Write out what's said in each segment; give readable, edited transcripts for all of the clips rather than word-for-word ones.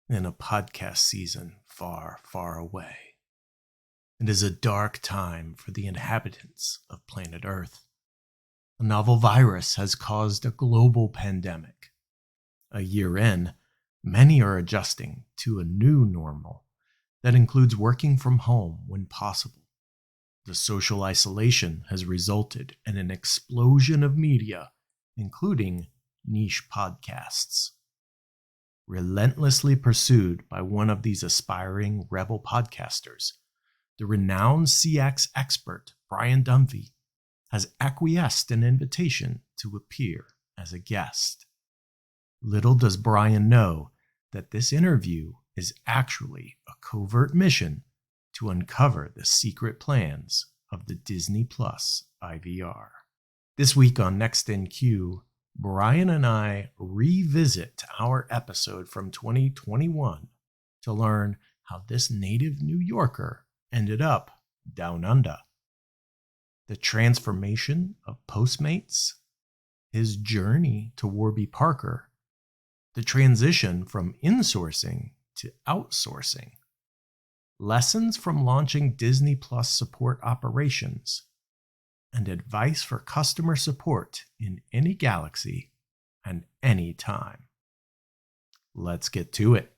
in a podcast season far, far away. It is a dark time for the inhabitants of planet Earth. A novel virus has caused a global pandemic. A year in, many are adjusting to a new normal that includes working from home when possible. The social isolation has resulted in an explosion of media, including niche podcasts. Relentlessly pursued by one of these aspiring rebel podcasters, the renowned CX expert Brian Dunphy has acquiesced an invitation to appear as a guest. Little does Brian know that this interview is actually a covert mission to uncover the secret plans of the Disney IVR. This week on Next in Queue, Brian and I revisit our episode from 2021 to learn how this native New Yorker ended up down under. The transformation of Postmates, his journey to Warby Parker, the transition from insourcing to outsourcing, lessons from launching Disney support operations, and advice for customer support in any galaxy and any time. Let's get to it.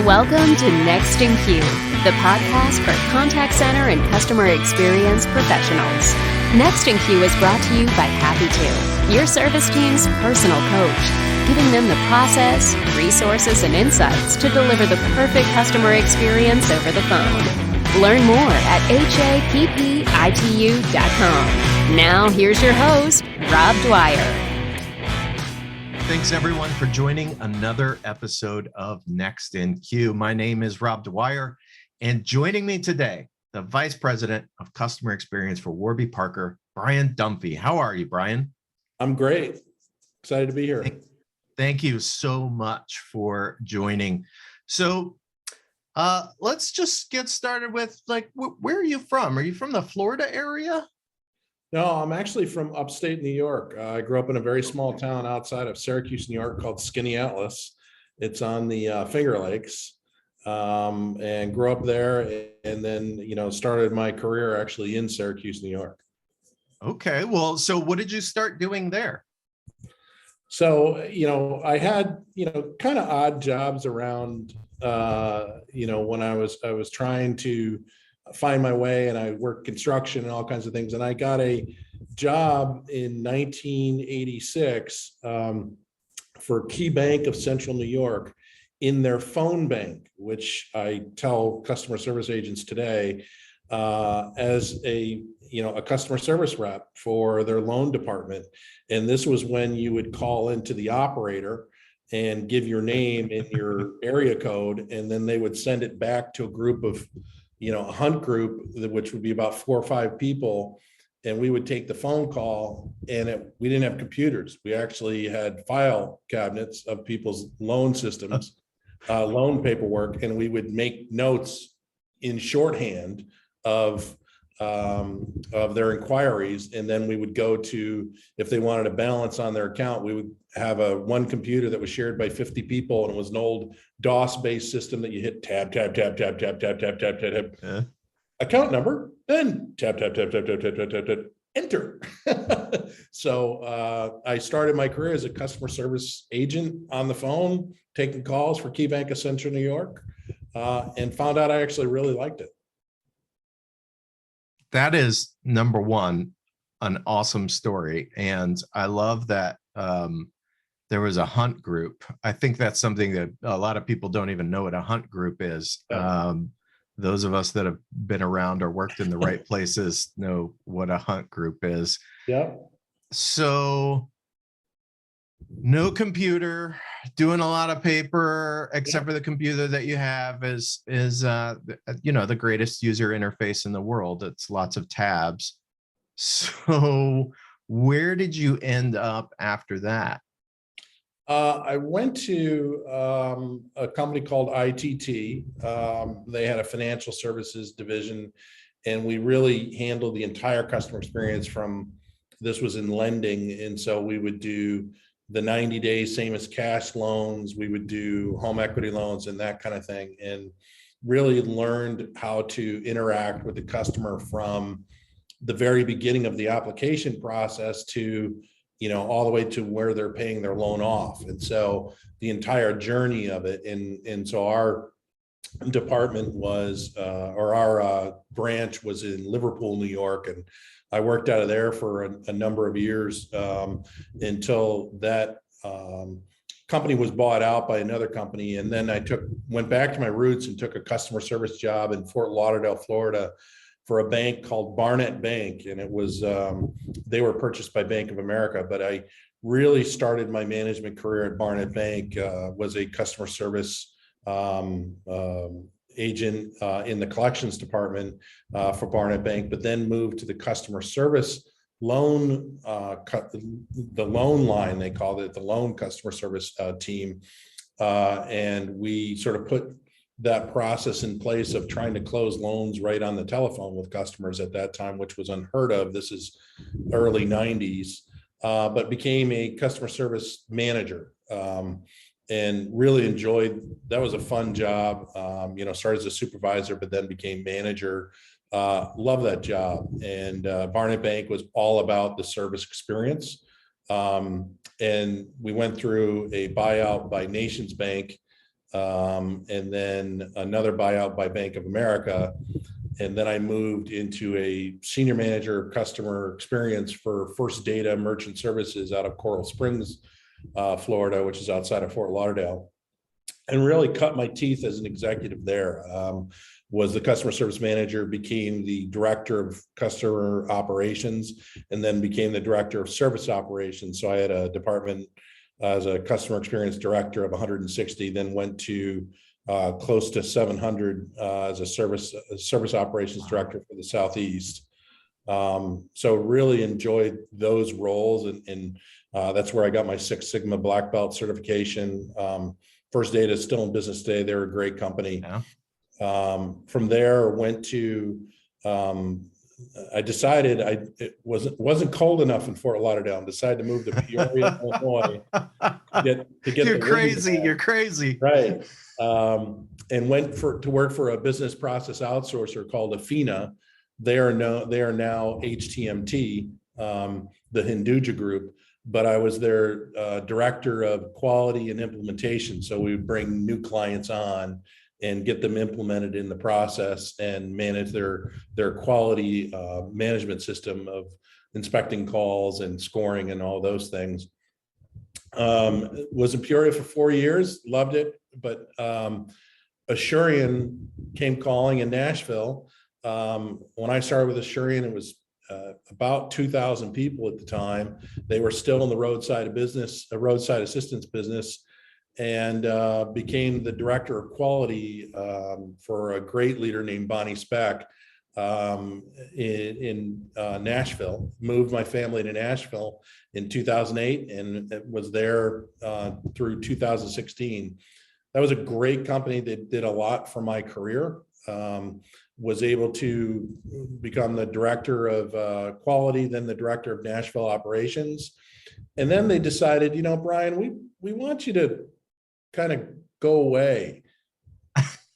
Welcome to Next in Queue, the podcast for contact center and customer experience professionals. Next in Queue is brought to you by Happy2, your service team's personal coach, giving them the process, resources, and insights to deliver the perfect customer experience over the phone. Learn more at happitu.com. Now here's your host, Rob Dwyer. Thanks everyone for joining another episode of Next in Queue. My name is Rob Dwyer, and joining me today, the Vice President of Customer Experience for Warby Parker, Brian Dunphy. How are you, Brian? I'm great. Excited to be here. Thank you so much for joining. So let's just get started with, where are you from? Are you from the Florida area? No, I'm actually from upstate New York. I grew up in a very small town outside of Syracuse, New York called Skaneateles. It's on the Finger Lakes, and grew up there, and then, started my career actually in Syracuse, New York. Okay, well, so what did you start doing there? So, I had, kind of odd jobs around, when I was trying to find my way, and I worked construction and all kinds of things. And I got a job in 1986 for Key Bank of Central New York in their phone bank, which I tell customer service agents today as a customer service rep for their loan department. And this was when you would call into the operator and give your name and your area code, and then they would send it back to a group of a hunt group, which would be about 4 or 5 people. And we would take the phone call, and we didn't have computers. We actually had file cabinets of people's loan systems, loan paperwork, and we would make notes in shorthand of their inquiries. And then we would go to, if they wanted a balance on their account, we would have one computer that was shared by 50 people, and it was an old DOS-based system that you hit tab, tab, tab, tab, tab, tab, tab, tab, tab, tab, account number, then tab, tab, tab, tab, tab, tab, tab, tab, tab, enter. So I started my career as a customer service agent on the phone, taking calls for Key Bank of Central New York, and found out I actually really liked it. That is, number one, an awesome story. And I love that there was a hunt group. I think that's something that a lot of people don't even know what a hunt group is. Those of us that have been around or worked in the right places know what a hunt group is. Yeah. So no computer, doing a lot of paper, except for the computer that you have is the greatest user interface in the world. It's lots of tabs. So where did you end up after that? I went to a company called ITT. They had a financial services division, and we really handled the entire customer experience from, this was in lending. And so we would do the 90 days, same as cash loans. We would do home equity loans and that kind of thing. And really learned how to interact with the customer from the very beginning of the application process to, all the way to where they're paying their loan off. And so the entire journey of it. And so our department was, or our branch was in Liverpool, New York. And I worked out of there for a number of years until that company was bought out by another company. And then I went back to my roots and took a customer service job in Fort Lauderdale, Florida, for a bank called Barnett Bank. And it was, they were purchased by Bank of America, but I really started my management career at Barnett Bank, was a customer service agent in the collections department for Barnett Bank, but then moved to the customer service loan, the loan line, they called it, the loan customer service team. And we sort of put that process in place of trying to close loans right on the telephone with customers at that time, which was unheard of. This is early 90s, but became a customer service manager. And really enjoyed, that was a fun job. Started as a supervisor, but then became manager. Love that job. And Barnett Bank was all about the service experience. And we went through a buyout by Nations Bank, and then another buyout by Bank of America. And then I moved into a senior manager of customer experience for First Data Merchant Services out of Coral Springs, Florida, which is outside of Fort Lauderdale, and really cut my teeth as an executive there. Was the customer service manager, became the director of customer operations, and then became the director of service operations. So I had a department as a customer experience director of 160, then went to close to 700 as a service operations director for the Southeast. So really enjoyed those roles, and that's where I got my Six Sigma Black Belt certification. First Data is still in business today. They're a great company. Yeah. From there, went to, I decided it wasn't cold enough in Fort Lauderdale, and decided to move to Peoria, Illinois to get You're crazy. You're crazy. Right. And went to work for a business process outsourcer called Afina. They are now HTMT, the Hinduja group, but I was their director of quality and implementation. So we would bring new clients on and get them implemented in the process and manage their quality management system of inspecting calls and scoring and all those things. Was in Peoria for 4 years, loved it, but Assurion came calling in Nashville. When I started with Assurion, it was about 2,000 people at the time. They were still in the roadside assistance business, and became the director of quality for a great leader named Bonnie Speck in Nashville. Moved my family to Nashville in 2008, and it was there through 2016. That was a great company that did a lot for my career. Was able to become the director of quality, then the director of Nashville operations. And then they decided, Brian, we want you to kind of go away.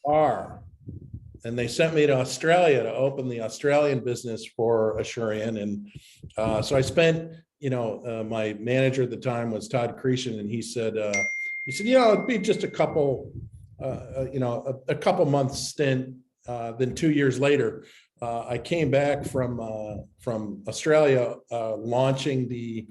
And they sent me to Australia to open the Australian business for Assurion. And so I spent, my manager at the time was Todd Cretion, and he said, it'd be just a couple months stint. Then 2 years later, I came back from Australia, launching the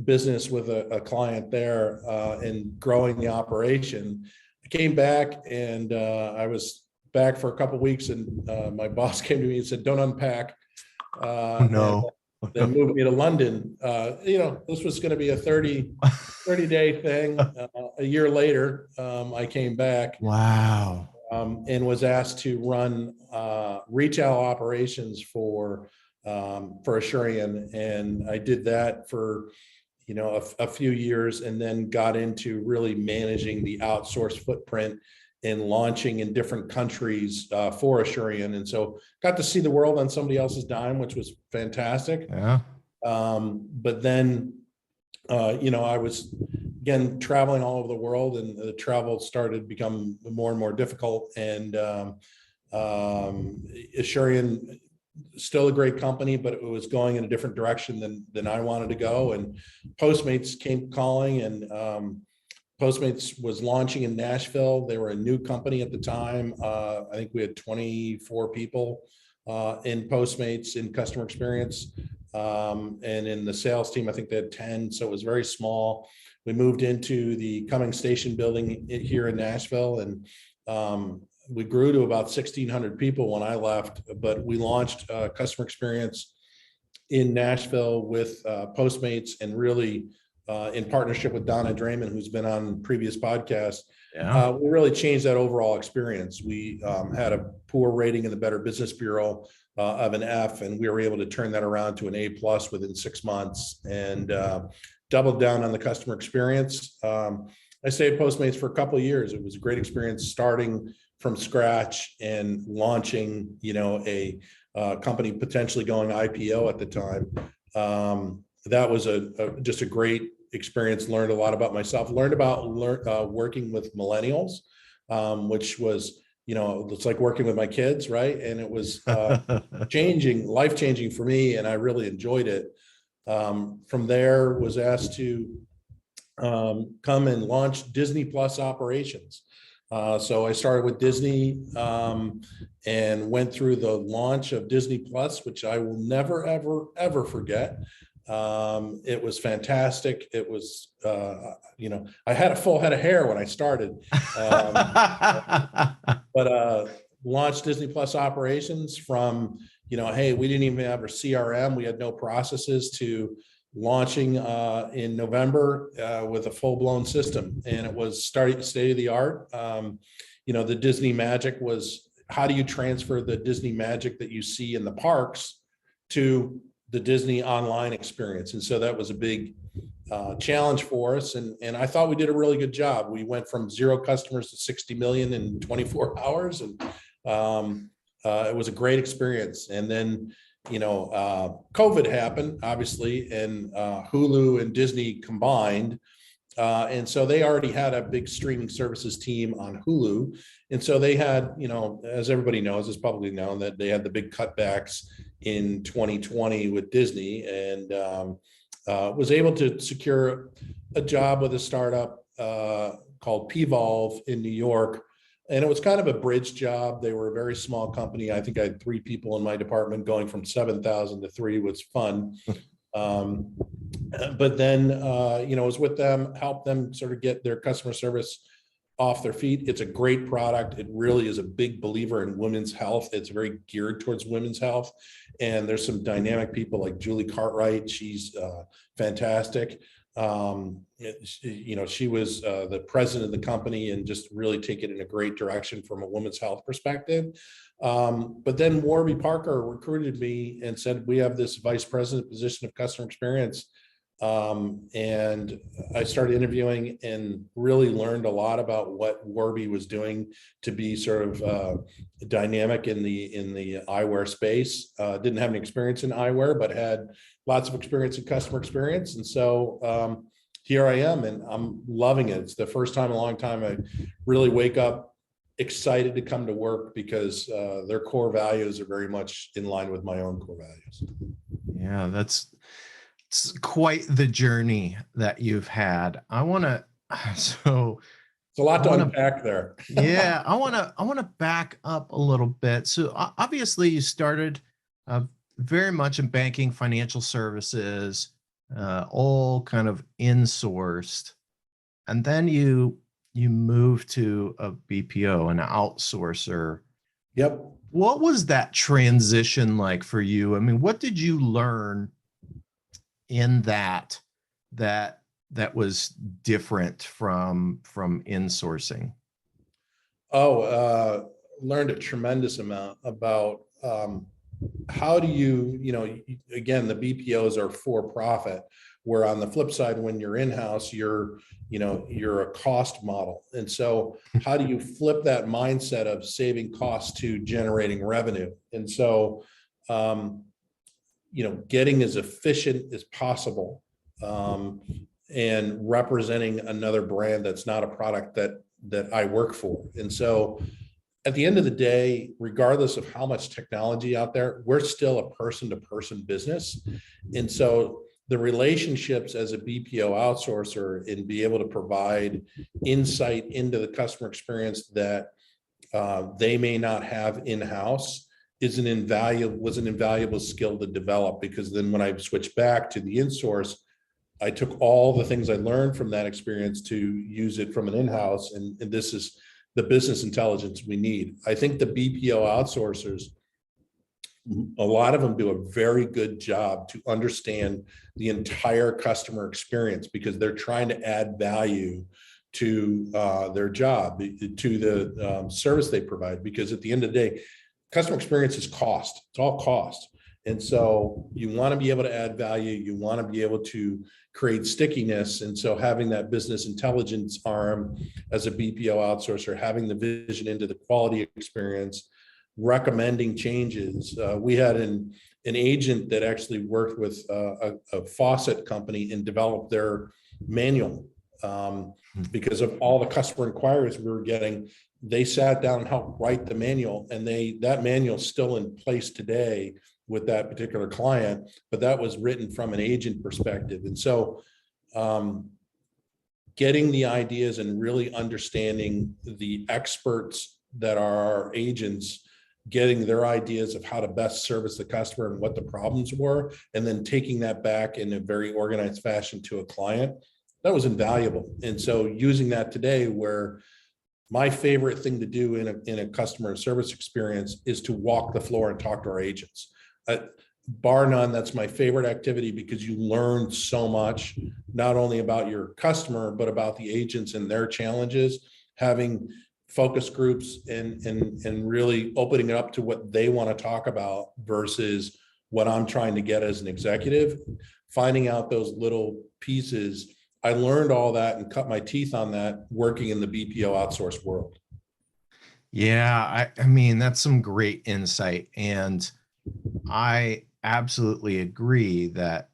business with a client there and growing the operation. I came back, and I was back for a couple of weeks, and my boss came to me and said, "Don't unpack." No. Then moved me to London. This was going to be a 30-day thing. A year later, I came back. Wow. And was asked to run retail operations for Assurion, and I did that for a few years, and then got into really managing the outsourced footprint and launching in different countries for Assurian. And so got to see the world on somebody else's dime, which was fantastic. Yeah. But then, I was, again, traveling all over the world, and the travel started to become more and more difficult. And Assurian, still a great company, but it was going in a different direction than I wanted to go. And Postmates came calling, and Postmates was launching in Nashville. They were a new company at the time. I think we had 24 people in Postmates in customer experience. And in the sales team, I think they had 10. So it was very small. We moved into the Cumming Station building here in Nashville, and we grew to about 1,600 people when I left, but we launched customer experience in Nashville with Postmates, and really in partnership with Donna Draymond, who's been on previous podcasts. Yeah. We really changed that overall experience. We had a poor rating in the Better Business Bureau of an F, and we were able to turn that around to an A+ within 6 months, and doubled down on the customer experience. I stayed at Postmates for a couple of years. It was a great experience, starting from scratch and launching, a company potentially going IPO at the time. That was just a great experience. Learned a lot about myself. Learned about working with millennials, which was, it's like working with my kids, right? And it was life-changing for me, and I really enjoyed it. From there, was asked to come and launch Disney Plus operations. So I started with Disney and went through the launch of Disney Plus, which I will never, ever, ever forget. It was fantastic. It was, I had a full head of hair when I started, but launched Disney Plus operations from, hey, we didn't even have our CRM. We had no processes, to launching in November with a full-blown system. And it was state of the art. The Disney magic was, how do you transfer the Disney magic that you see in the parks to the Disney online experience? And so that was a big challenge for us. And I thought we did a really good job. We went from 0 customers to 60 million in 24 hours. And it was a great experience. And then, COVID happened, obviously, and Hulu and Disney combined. And so they already had a big streaming services team on Hulu. And so they had, as everybody knows, it's publicly known, that they had the big cutbacks in 2020 with Disney, and was able to secure a job with a startup called Pvolve in New York. And it was kind of a bridge job. They were a very small company. I think I had 3 people in my department. Going from 7,000 to 3 was fun. But then, I was with them, helped them sort of get their customer service off their feet. It's a great product. It really is a big believer in women's health. It's very geared towards women's health. And there's some dynamic people like Julie Cartwright. She's fantastic. She was the president of the company, and just really take it in a great direction from a women's health perspective. But then Warby Parker recruited me and said, we have this vice president position of customer experience. And I started interviewing and really learned a lot about what Warby was doing to be sort of dynamic in the eyewear space. Didn't have any experience in eyewear, but had lots of experience in customer experience. And so here I am, and I'm loving it. It's the first time in a long time I really wake up excited to come to work, because their core values are very much in line with my own core values. Yeah, it's quite the journey that you've had. It's a lot to unpack there. Yeah, I want to back up a little bit. So obviously you started very much in banking, financial services, all kind of insourced, and then you moved to a BPO, an outsourcer. Yep. What was that transition like for you? I mean, what did you learn in that was different from insourcing? Learned a tremendous amount about how do you, again, the BPOs are for profit. where on the flip side, when you're in-house, you're a cost model. And so how do you flip that mindset of saving costs to generating revenue? And so, getting as efficient as possible, and representing another brand that's not a product that I work for. And so at the end of the day, regardless of how much technology out there, we're still a person-to-person business. And so the relationships as a BPO outsourcer and be able to provide insight into the customer experience that they may not have in-house was an invaluable skill to develop, because then when I switched back to the insource, I took all the things I learned from that experience to use it from an in-house. And this is the business intelligence we need. I think the BPO outsourcers, a lot of them do a very good job to understand the entire customer experience, because they're trying to add value to their job, to the service they provide. Because at the end of the day, customer experience is cost. It's all cost. And so you want to be able to add value. You want to be able to create stickiness. And so having that business intelligence arm as a BPO outsourcer, having the vision into the quality experience, recommending changes. We had an agent that actually worked with a faucet company and developed their manual, because of all the customer inquiries we were getting. They sat down and helped write the manual, and that manual is still in place today with that particular client, but that was written from an agent perspective. And so getting the ideas and really understanding the experts that are our agents, getting their ideas of how to best service the customer and what the problems were, and then taking that back in a very organized fashion to a client, that was invaluable. And so using that today, where my favorite thing to do in a customer service experience is to walk the floor and talk to our agents. Bar none, that's my favorite activity, because you learn so much, not only about your customer, but about the agents and their challenges, having focus groups and really opening it up to what they want to talk about versus what I'm trying to get as an executive, finding out those little pieces. I learned all that and cut my teeth on that working in the BPO outsource world. Yeah, I mean, that's some great insight. And I absolutely agree that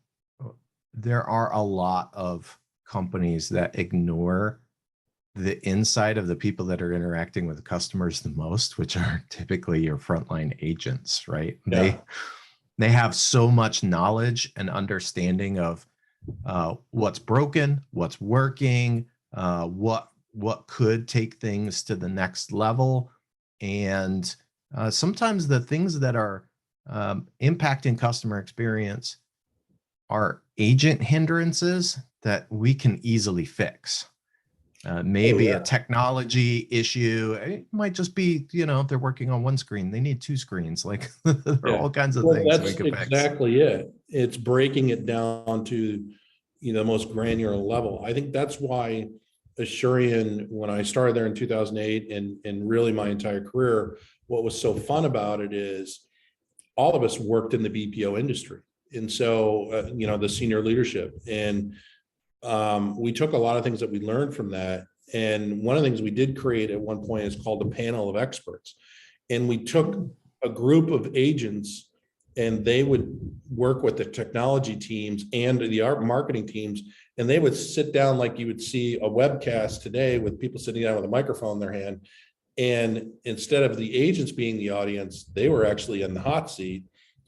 there are a lot of companies that ignore the inside of the people that are interacting with the customers the most, which are typically your frontline agents, right? Yeah. They have so much knowledge and understanding of what's broken, what's working, what could take things to the next level. And sometimes the things that are impacting customer experience are agent hindrances that we can easily fix. Maybe a technology issue. It might just be, they're working on one screen. They need two screens. Like there are all kinds of things that's we can fix. Exactly it. It's breaking it down to, the most granular level. I think that's why Asurion, when I started there in 2008 and really my entire career, what was so fun about it is all of us worked in the BPO industry. And so, the senior leadership, and we took a lot of things that we learned from that. And one of the things we did create at one point is called a panel of experts. And we took a group of agents, and they would work with the technology teams and the art marketing teams. And they would sit down like you would see a webcast today with people sitting down with a microphone in their hand. And instead of the agents being the audience, they were actually in the hot seat,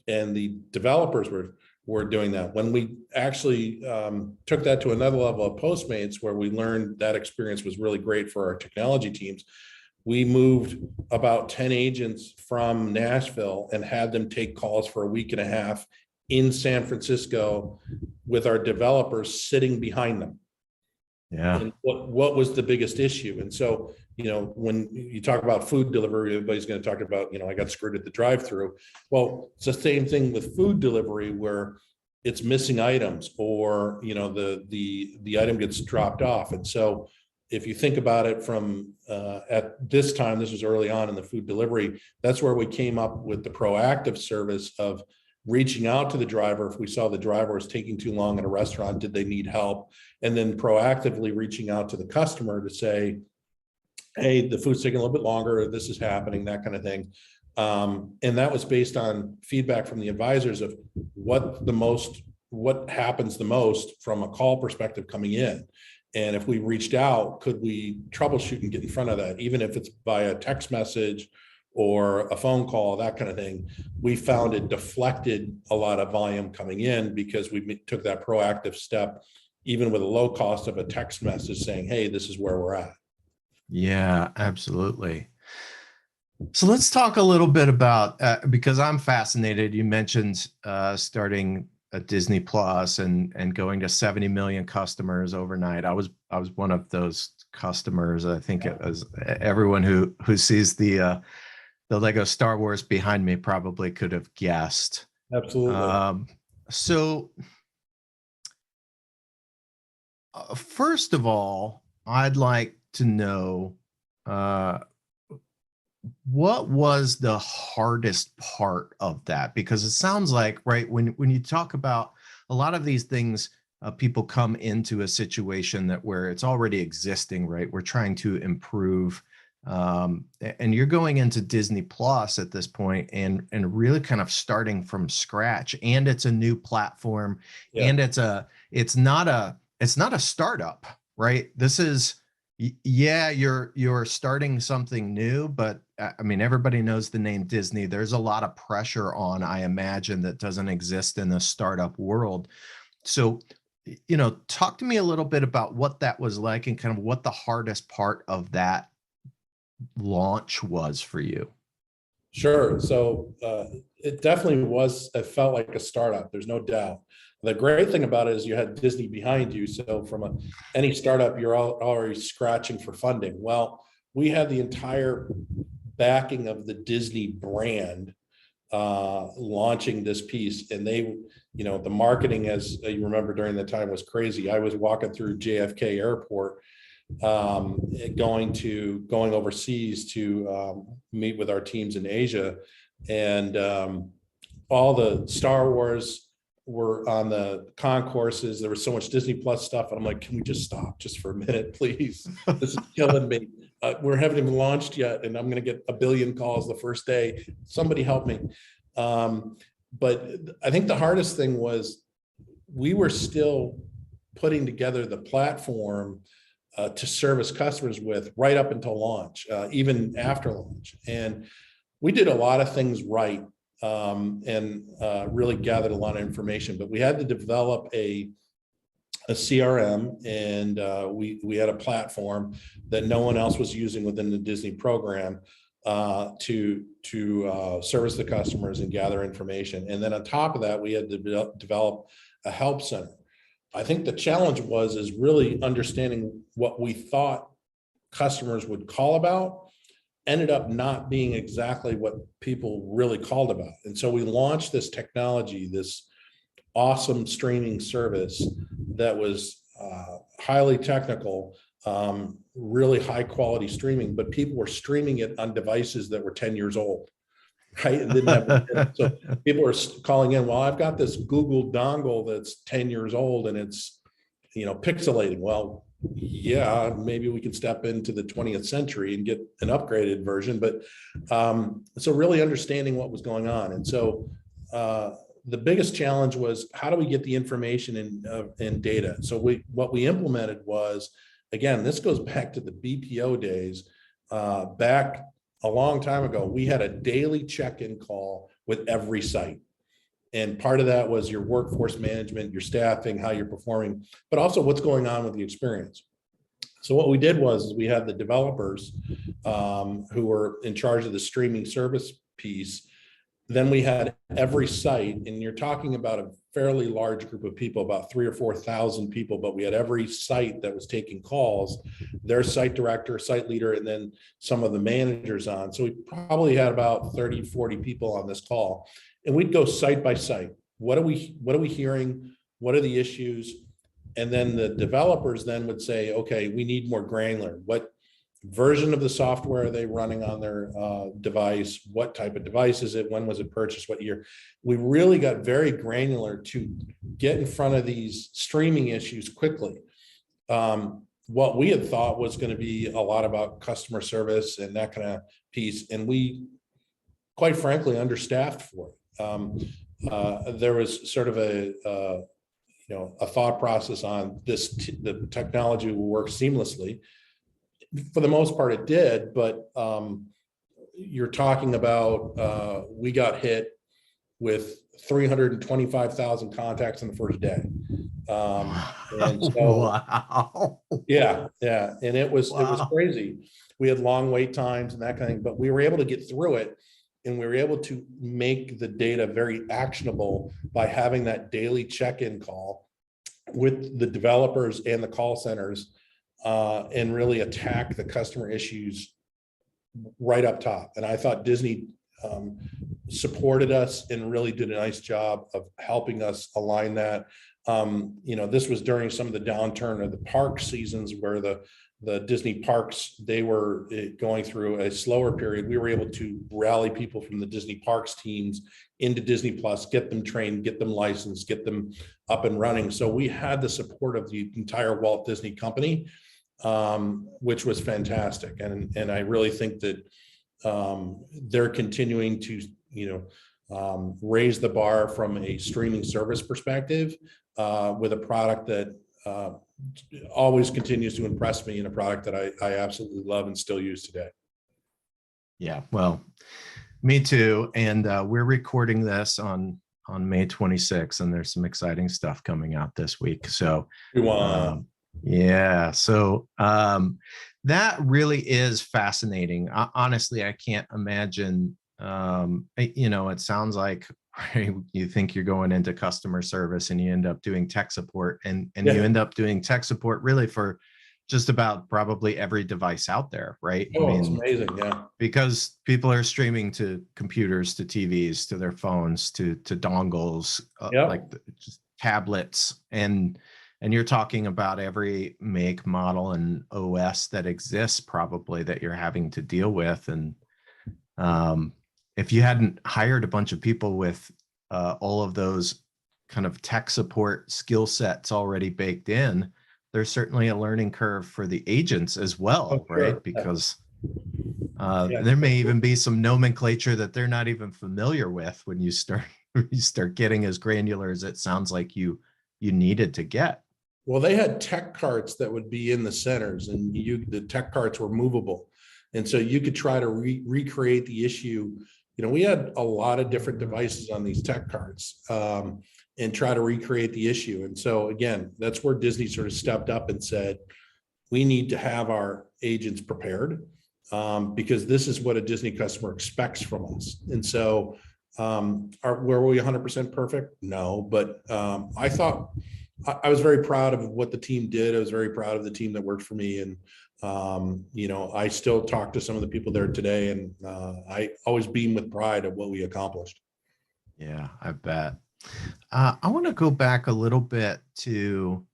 and the developers were doing that. When we actually took that to another level of Postmates, where we learned that experience was really great for our technology teams, we moved about 10 agents from Nashville and had them take calls for a week and a half in San Francisco with our developers sitting behind them. Yeah. And what was the biggest issue? And so, when you talk about food delivery, everybody's going to talk about, I got screwed at the drive-through. Well, it's the same thing with food delivery, where it's missing items, or, the item gets dropped off. And so if you think about it from at this time, this was early on in the food delivery, that's where we came up with the proactive service of reaching out to the driver if we saw the driver was taking too long at a restaurant, did they need help? And then proactively reaching out to the customer to say, hey, the food's taking a little bit longer, this is happening, that kind of thing. And that was based on feedback from the advisors of what happens the most from a call perspective coming in. And if we reached out, could we troubleshoot and get in front of that, even if it's via text message or a phone call, that kind of thing. We found it deflected a lot of volume coming in because we took that proactive step, even with a low cost of a text message saying, hey, this is where we're at. Yeah, absolutely. So let's talk a little bit about, because I'm fascinated, you mentioned starting at Disney Plus and going to 70 million customers overnight. I was one of those customers. I think it was everyone who sees the Lego Star Wars behind me probably could have guessed. Absolutely. So first of all, I'd like to know what was the hardest part of that? Because it sounds like, right, when you talk about a lot of these things, people come into a situation where it's already existing, right? We're trying to improve, and you're going into Disney Plus at this point and really kind of starting from scratch, and it's a new platform, and it's not a startup, right? This is, yeah, you're starting something new, but I mean, everybody knows the name Disney. There's a lot of pressure on, I imagine, that doesn't exist in the startup world. So, talk to me a little bit about what that was like and kind of what the hardest part of that launch was for you. Sure. So it definitely it felt like a startup. There's no doubt. The great thing about it is you had Disney behind you. So from any startup, you're already scratching for funding. Well, we had the entire backing of the Disney brand launching this piece. And they, the marketing, as you remember during the time, was crazy. I was walking through JFK Airport, going overseas to meet with our teams in Asia. And all the Star Wars were on the concourses. There was so much Disney Plus stuff. And I'm like, can we just stop just for a minute, please? This is killing me. We haven't even launched yet, and I'm going to get 1 billion calls the first day. Somebody help me. But I think the hardest thing was we were still putting together the platform to service customers with right up until launch, even after launch. And we did a lot of things right, and really gathered a lot of information, but we had to develop a CRM, and we had a platform that no one else was using within the Disney program to service the customers and gather information. And then on top of that, we had to develop a help center. I think the challenge is really understanding what we thought customers would call about ended up not being exactly what people really called about. And so we launched this technology, this awesome streaming service that was highly technical, really high quality streaming, but people were streaming it on devices that were 10 years old, right? And didn't have, so people were calling in, well, I've got this Google dongle that's 10 years old and it's, pixelating. Well, yeah, maybe we could step into the 20th century and get an upgraded version. But so really understanding what was going on. And so the biggest challenge was, how do we get the information in data? So what we implemented was, again, this goes back to the BPO days. Back a long time ago, we had a daily check-in call with every site. And part of that was your workforce management, your staffing, how you're performing, but also what's going on with the experience. So what we did was we had the developers who were in charge of the streaming service piece. Then we had every site, and you're talking about a fairly large group of people, about 3,000 or 4,000 people, but we had every site that was taking calls, their site director, site leader, and then some of the managers on. So we probably had about 30, 40 people on this call. And we'd go site by site. What are we hearing? What are the issues? And then the developers then would say, okay, we need more granular. version of the software are they running on their device, what type of device is it, when was it purchased, what year. We really got very granular to get in front of these streaming issues quickly. What we had thought was going to be a lot about customer service and that kind of piece, and we, quite frankly, understaffed for it. There was sort of a thought process on this, the technology will work seamlessly. For the most part, it did, but you're talking about we got hit with 325,000 contacts in the first day. And so, Wow. yeah, and it was crazy. We had long wait times and that kind of thing, but we were able to get through it, and we were able to make the data very actionable by having that daily check-in call with the developers and the call centers, and really attack the customer issues right up top. And I thought Disney supported us and really did a nice job of helping us align that. This was during some of the downturn of the park seasons where the Disney parks, they were going through a slower period. We were able to rally people from the Disney parks teams into Disney Plus, get them trained, get them licensed, get them up and running. So we had the support of the entire Walt Disney Company, which was fantastic. And I really think that they're continuing to, raise the bar from a streaming service perspective, with a product that always continues to impress me, and a product that I absolutely love and still use today. Yeah, well, me too. And we're recording this on May 26th, and there's some exciting stuff coming out this week. So yeah, so that really is fascinating. Honestly, I can't imagine. It sounds like you think you're going into customer service and you end up doing tech support, and you end up doing tech support really for just about probably every device out there, right? Oh, it's amazing, yeah. Because people are streaming to computers, to TVs, to their phones, to dongles, just tablets, and you're talking about every make, model, and OS that exists probably that you're having to deal with. And if you hadn't hired a bunch of people with all of those kind of tech support skill sets already baked in, there's certainly a learning curve for the agents as well, right? Because there may even be some nomenclature that they're not even familiar with when you start getting as granular as it sounds like you needed to get. Well, they had tech carts that would be in the centers, and the tech carts were movable. And so you could try to recreate the issue. We had a lot of different devices on these tech carts, and try to recreate the issue. And so again, that's where Disney sort of stepped up and said, we need to have our agents prepared, because this is what a Disney customer expects from us. And so were we 100% perfect? No, but I thought I was very proud of what the team did. I was very proud of the team that worked for me. And I still talk to some of the people there today, and I always beam with pride of what we accomplished. Yeah, I bet. I want to go back a little bit to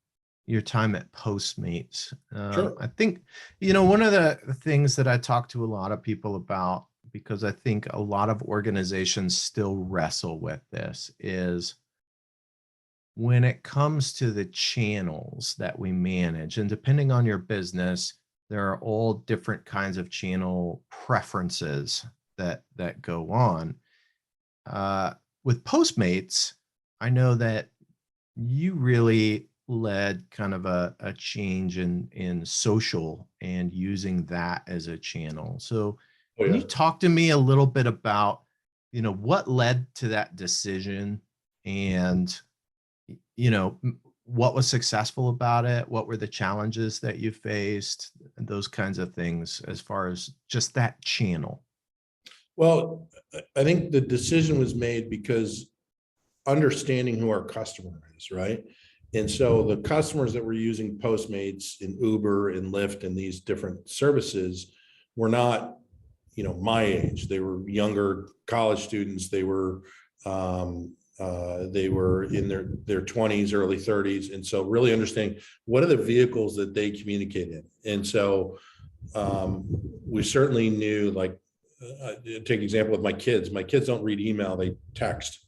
your time at Postmates. Sure. I think, one of the things that I talk to a lot of people about, because I think a lot of organizations still wrestle with this, is when it comes to the channels that we manage, and depending on your business, there are all different kinds of channel preferences that go on. With Postmates, I know that you really led kind of a change in social and using that as a channel. So can you talk to me a little bit about, what led to that decision, and, what was successful about it? What were the challenges that you faced? Those kinds of things as far as just that channel. Well, I think the decision was made because understanding who our customer is, right? And so the customers that were using Postmates and Uber and Lyft and these different services were not, my age. They were younger college students. They were in their 20s, early 30s. And so really understanding what are the vehicles that they communicate in. And so we certainly knew, like, take example of my kids. My kids don't read email, they text.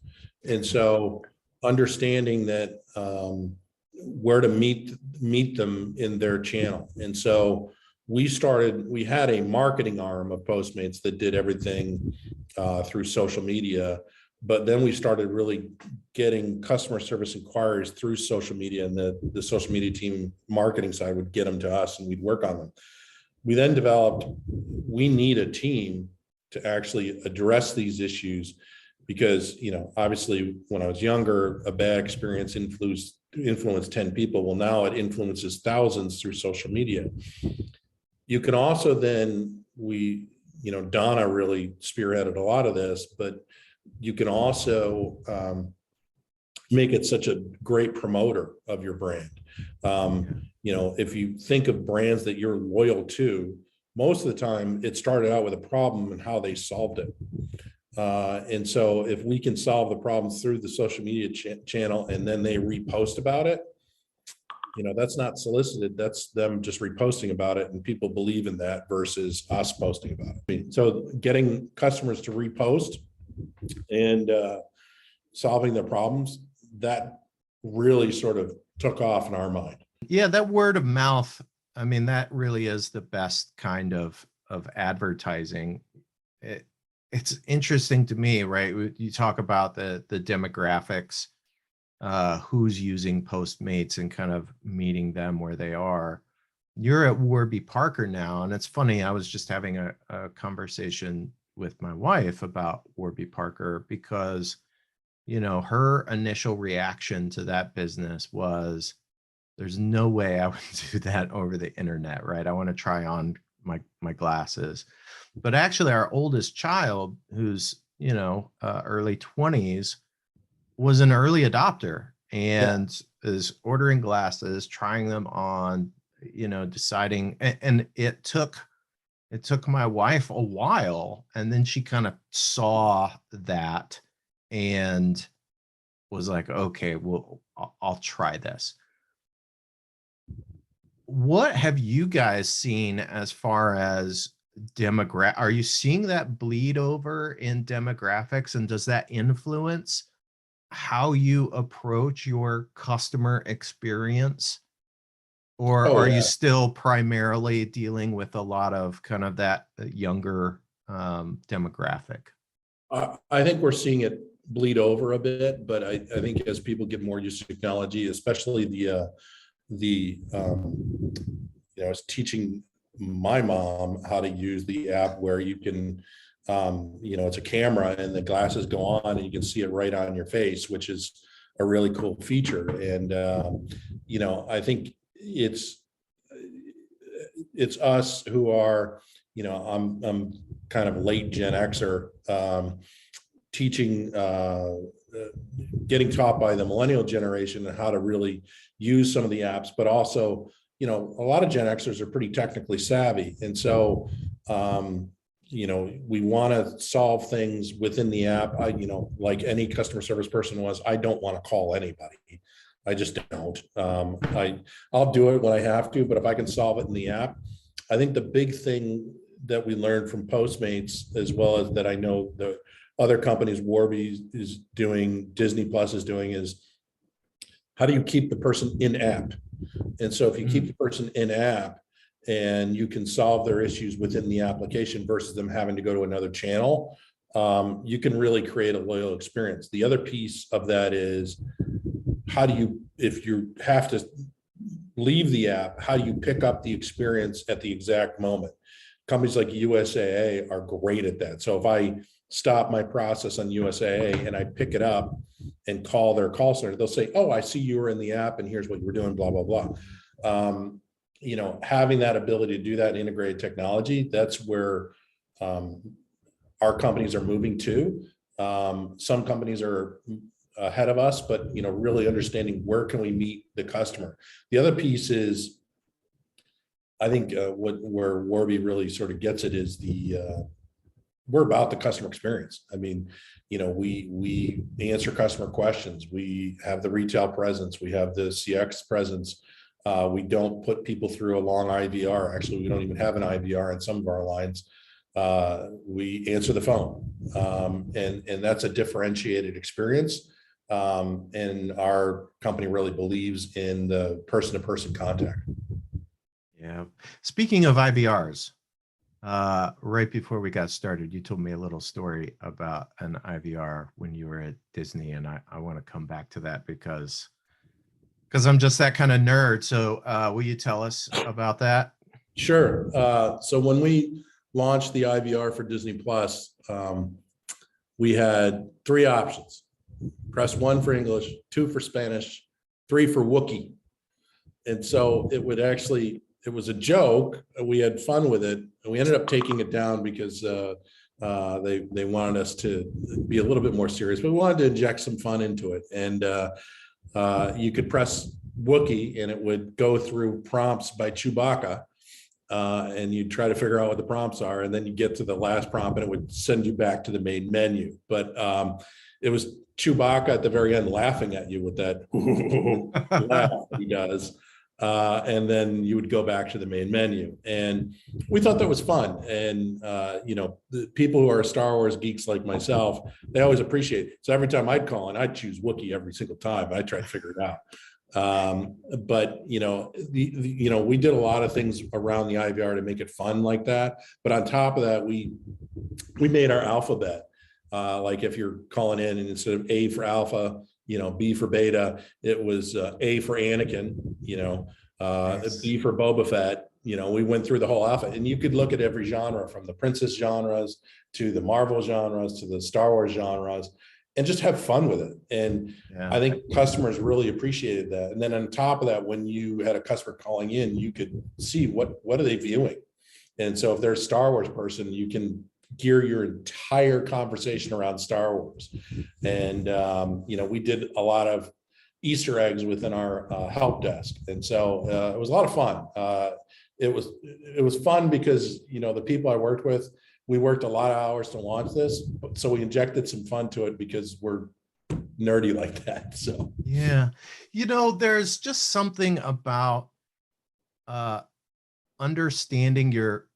And so understanding that where to meet them in their channel. And so we had a marketing arm of Postmates that did everything through social media. But then we started really getting customer service inquiries through social media, and the social media team marketing side would get them to us and we'd work on them. We then developed, we need a team to actually address these issues because, obviously when I was younger, a bad experience influenced 10 people. Well, now it influences thousands through social media. You can also then, Donna really spearheaded a lot of this, but you can also make it such a great promoter of your brand. If you think of brands that you're loyal to, most of the time it started out with a problem and how they solved it. And so if we can solve the problems through the social media channel and then they repost about it, that's not solicited, that's them just reposting about it, and people believe in that versus us posting about it. So getting customers to repost and solving their problems, that really sort of took off in our mind. Yeah, that word of mouth, I mean, that really is the best kind of advertising. It's interesting to me, right? You talk about the demographics, who's using Postmates and kind of meeting them where they are. You're at Warby Parker now, and it's funny, I was just having a conversation with my wife about Warby Parker because, her initial reaction to that business was, there's no way I would do that over the internet, right? I want to try on my glasses. But actually our oldest child, who's, early 20s, was an early adopter and is ordering glasses, trying them on, deciding, and it took my wife a while, and then she kind of saw that and was like, okay, well, I'll try this. What have you guys seen as far as are you seeing that bleed over in demographics, and does that influence how you approach your customer experience? Or are you still primarily dealing with a lot of kind of that younger demographic? I think we're seeing it bleed over a bit, but I think as people get more used to technology, especially I was teaching my mom how to use the app where you can, it's a camera and the glasses go on and you can see it right on your face, which is a really cool feature. And, I think it's us who are, I'm kind of late Gen Xer, teaching, getting taught by the millennial generation and how to really use some of the apps, but also, a lot of Gen Xers are pretty technically savvy. And so, we want to solve things within the app. Like any customer service person was, I don't want to call anybody. I just don't. I'll do it when I have to, but if I can solve it in the app, I think the big thing that we learned from Postmates, as well as that I know the other companies, Warby is doing, Disney Plus is doing, is how do you keep the person in app? And so if you keep the person in app and you can solve their issues within the application versus them having to go to another channel, you can really create a loyal experience. The other piece of that is, how do you, if you have to leave the app, how do you pick up the experience at the exact moment? Companies like USAA are great at that. So if I stop my process on USAA and I pick it up and call their call center, they'll say, oh, I see you were in the app and here's what you were doing, blah, blah, blah. Having that ability to do that integrated technology, that's where our companies are moving to. Some companies are ahead of us, but really understanding where can we meet the customer. The other piece is, I think where Warby really sort of gets it is we're about the customer experience. I mean, we answer customer questions. We have the retail presence. We have the CX presence. We don't put people through a long IVR. Actually, we don't even have an IVR in some of our lines. We answer the phone, and that's a differentiated experience. And our company really believes in the person-to-person contact. Yeah. Speaking of IVRs, right before we got started, you told me a little story about an IVR when you were at Disney, and I want to come back to that because I'm just that kind of nerd. So will you tell us about that? Sure. So when we launched the IVR for Disney Plus, we had 3 options. Press 1 for English, 2 for Spanish, 3 for Wookiee. And so it was a joke. We had fun with it. And we ended up taking it down because they wanted us to be a little bit more serious, but we wanted to inject some fun into it. And you could press Wookiee and it would go through prompts by Chewbacca. And you'd try to figure out what the prompts are. And then you get to the last prompt and it would send you back to the main menu. But it was Chewbacca at the very end laughing at you with that laugh he does. And then you would go back to the main menu. And we thought that was fun. And, the people who are Star Wars geeks like myself, they always appreciate it. So every time I'd call in, I'd choose Wookiee every single time. I try to figure it out. But we did a lot of things around the IVR to make it fun like that. But on top of that, we made our alphabet. Like if you're calling in and instead of A for alpha, B for beta, it was A for Anakin, nice. B for Boba Fett. We went through the whole alphabet, and you could look at every genre from the princess genres to the Marvel genres to the Star Wars genres, and just have fun with it. And I think customers really appreciated that. And then on top of that, when you had a customer calling in, you could see what are they viewing. And so if they're a Star Wars person, you can gear your entire conversation around Star Wars. And, we did a lot of Easter eggs within our help desk. And so it was a lot of fun. It was fun because, the people I worked with, we worked a lot of hours to launch this. So we injected some fun to it because we're nerdy like that. So, yeah, there's just something about understanding your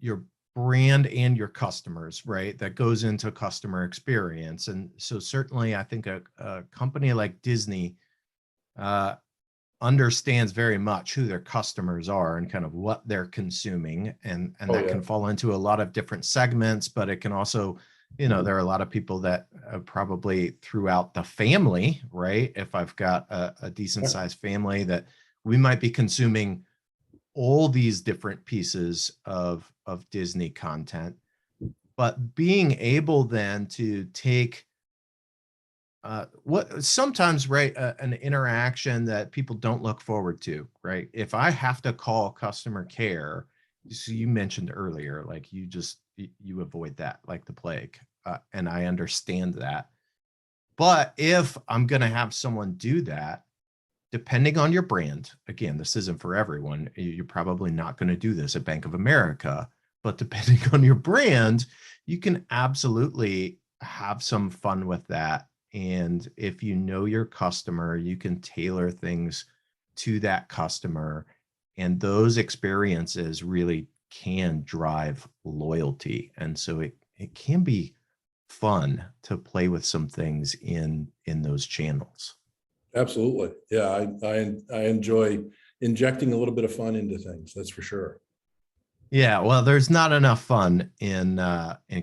brand and your customers, right? That goes into customer experience. And so certainly I think a company like Disney understands very much who their customers are and kind of what they're consuming. And that can fall into a lot of different segments, but it can also, there are a lot of people that probably throughout the family, right? If I've got a decent sized family, that we might be consuming all these different pieces of Disney content, but being able then to take what sometimes, right, an interaction that people don't look forward to, right? If I have to call customer care, so you mentioned earlier, like you avoid that like the plague, and I understand that. But if I'm going to have someone do that, depending on your brand, again, this isn't for everyone. You're probably not going to do this at Bank of America, but depending on your brand, you can absolutely have some fun with that. And if you know your customer, you can tailor things to that customer. And those experiences really can drive loyalty. And so it can be fun to play with some things in those channels. Absolutely. Yeah, I enjoy injecting a little bit of fun into things. That's for sure. Yeah, well, there's not enough fun in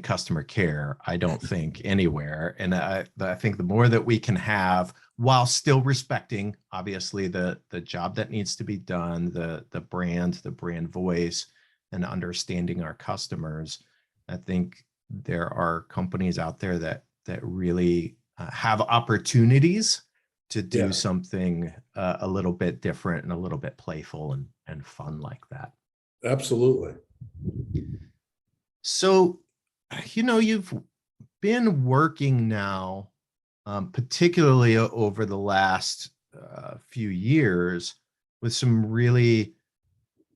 customer care, I don't think, anywhere. And I think the more that we can have, while still respecting, obviously, the job that needs to be done, the brand voice, and understanding our customers, I think there are companies out there that really have opportunities to do something a little bit different and a little bit playful and fun like that. Absolutely. So, you've been working now, particularly over the last few years, with some really,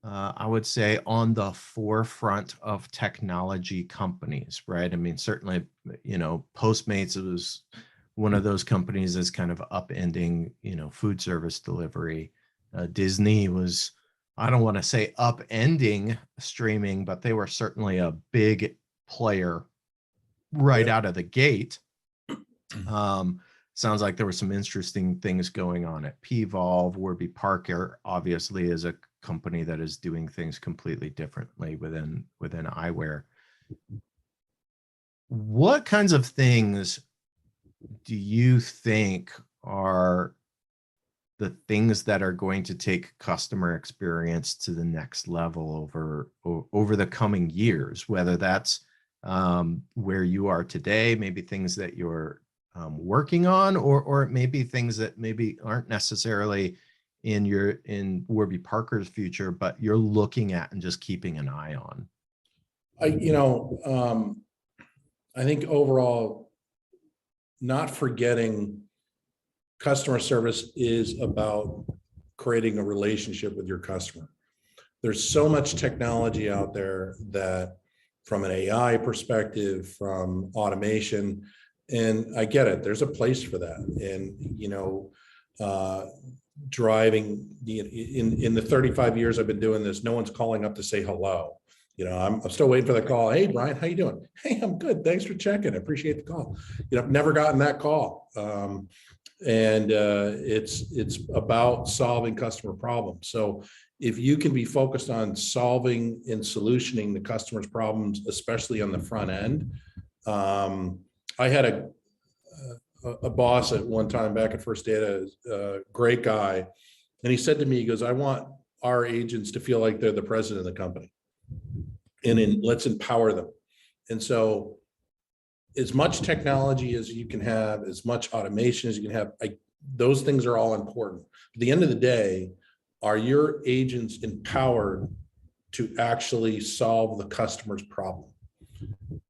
I would say, on the forefront of technology companies, right? I mean, certainly, Postmates was one of those companies that's kind of upending, food service delivery. Disney was, I don't want to say upending streaming, but they were certainly a big player right out of the gate. Sounds like there were some interesting things going on at P-Volve. Warby Parker obviously is a company that is doing things completely differently within eyewear. What kinds of things do you think are the things that are going to take customer experience to the next level over the coming years, whether that's where you are today, maybe things that you're working on, or it may be things that maybe aren't necessarily in Warby Parker's future, but you're looking at and just keeping an eye on? I think overall, not forgetting customer service is about creating a relationship with your customer. There's so much technology out there that, from an AI perspective, from automation, and I get it, there's a place for that. And, driving in the 35 years I've been doing this, no one's calling up to say hello. I'm still waiting for the call. Hey, Brian, how you doing? Hey, I'm good. Thanks for checking. I appreciate the call. Never gotten that call. And it's about solving customer problems. So if you can be focused on solving and solutioning the customer's problems, especially on the front end. I had a boss at one time back at First Data, a great guy. And he said to me, he goes, I want our agents to feel like they're the president of the company. And let's empower them. And so as much technology as you can have, as much automation as you can have, those things are all important. At the end of the day, are your agents empowered to actually solve the customer's problem?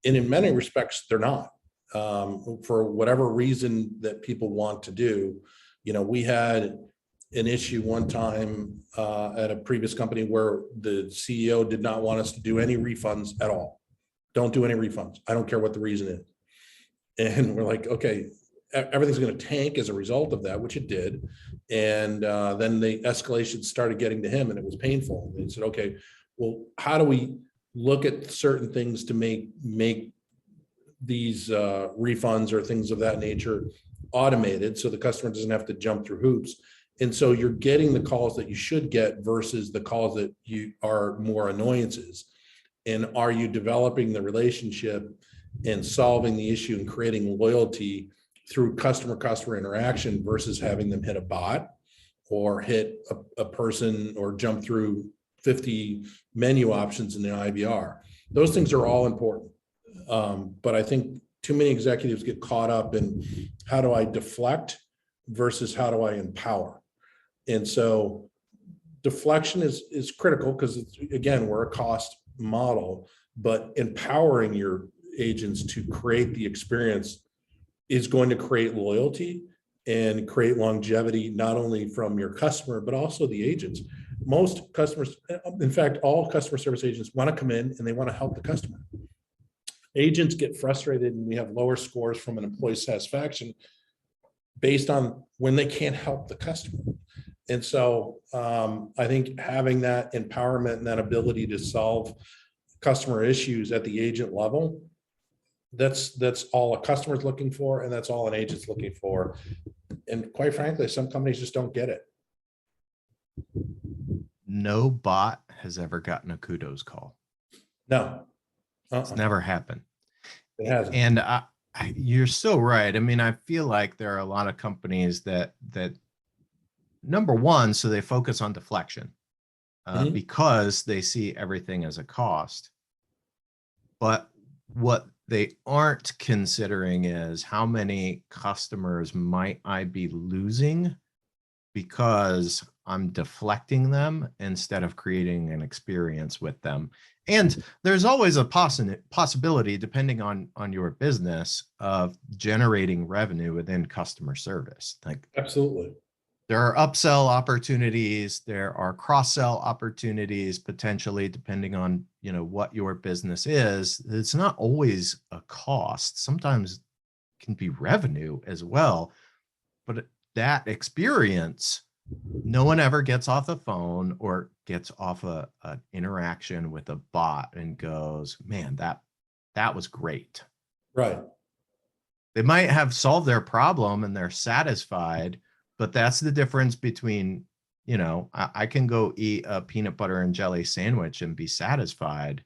And in many respects, they're not. For whatever reason that people want to do. We had an issue one time at a previous company where the CEO did not want us to do any refunds at all. Don't do any refunds. I don't care what the reason is. And we're like, okay, everything's going to tank as a result of that, which it did. And then the escalation started getting to him, and it was painful. And he said, okay, well, how do we look at certain things to make these refunds or things of that nature automated, so the customer doesn't have to jump through hoops? And so you're getting the calls that you should get versus the calls that you are more annoyances. And are you developing the relationship and solving the issue and creating loyalty through customer interaction versus having them hit a bot or hit a person or jump through 50 menu options in the IVR? Those things are all important. But I think too many executives get caught up in how do I deflect versus how do I empower? And so deflection is critical because, again, we're a cost model, but empowering your agents to create the experience is going to create loyalty and create longevity, not only from your customer, but also the agents. Most customers, in fact, all customer service agents want to come in and they want to help the customer. Agents get frustrated and we have lower scores from an employee satisfaction based on when they can't help the customer. And so I think having that empowerment and that ability to solve customer issues at the agent level, that's all a customer's looking for, and that's all an agent's looking for. And quite frankly, some companies just don't get it. No bot has ever gotten a kudos call. No. It's never happened. It hasn't. And you're so right. I mean, I feel like there are a lot of companies that number one, so they focus on deflection because they see everything as a cost. But what they aren't considering is how many customers might I be losing because I'm deflecting them instead of creating an experience with them. And there's always a possibility, depending on your business, of generating revenue within customer service. Like, absolutely. There are upsell opportunities, there are cross-sell opportunities, potentially, depending on, what your business is. It's not always a cost. Sometimes it can be revenue as well. But that experience No one ever gets off the phone or gets off an interaction with a bot and goes, man, that was great. Right. They might have solved their problem and they're satisfied, but that's the difference between, I can go eat a peanut butter and jelly sandwich and be satisfied.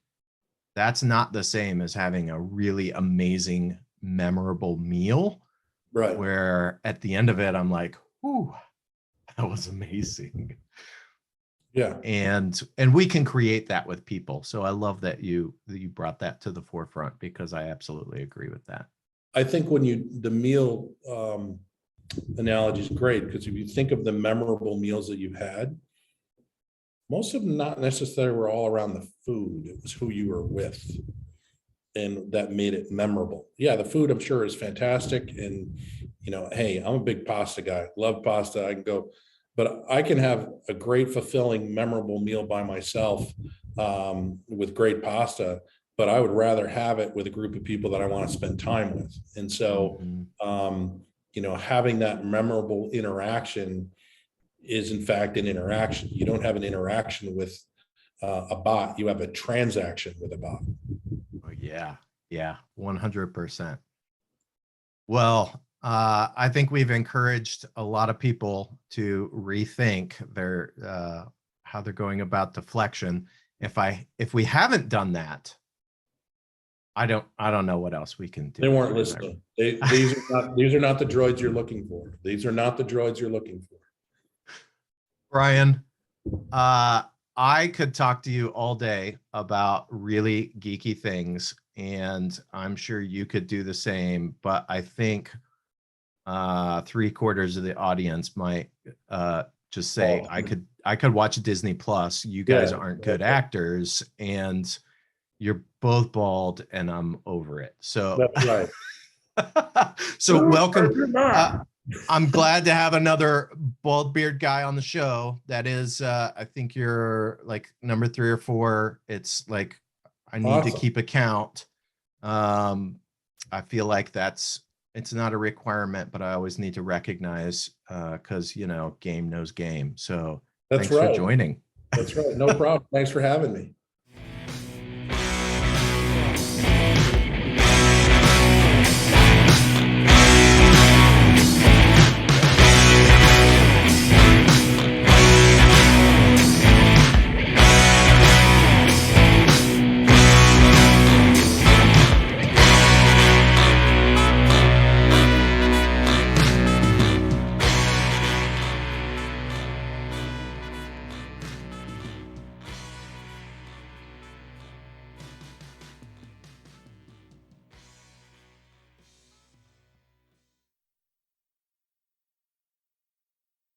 That's not the same as having a really amazing, memorable meal. Right. Where at the end of it, I'm like, whew, that was amazing. Yeah. And we can create that with people. So I love that you brought that to the forefront, because I absolutely agree with that. I think the meal analogy is great, because if you think of the memorable meals that you've had, most of them not necessarily were all around the food. It was who you were with, and that made it memorable. Yeah, the food, I'm sure, is fantastic. And, hey, I'm a big pasta guy, love pasta. I can go, but I can have a great, fulfilling, memorable meal by myself with great pasta, but I would rather have it with a group of people that I want to spend time with. And so, having that memorable interaction is in fact an interaction. You don't have an interaction with a bot. You have a transaction with a bot. Oh, yeah. 100%. Well, I think we've encouraged a lot of people to rethink their how they're going about deflection. If we haven't done that, I don't know what else we can do. They weren't listening. These are not the droids you're looking for. These are not the droids you're looking for. Brian, I could talk to you all day about really geeky things, and I'm sure you could do the same, but I think 3/4 of the audience might just say, I could watch Disney Plus. You guys aren't good actors, and you're both bald, and I'm over it. So that's right. So welcome. I'm glad to have another bald beard guy on the show. That is, I think you're like number 3 or 4. It's like, I need to keep account. I feel like it's not a requirement, but I always need to recognize, because, game knows game. So that's thanks for joining. That's right. No problem. Thanks for having me.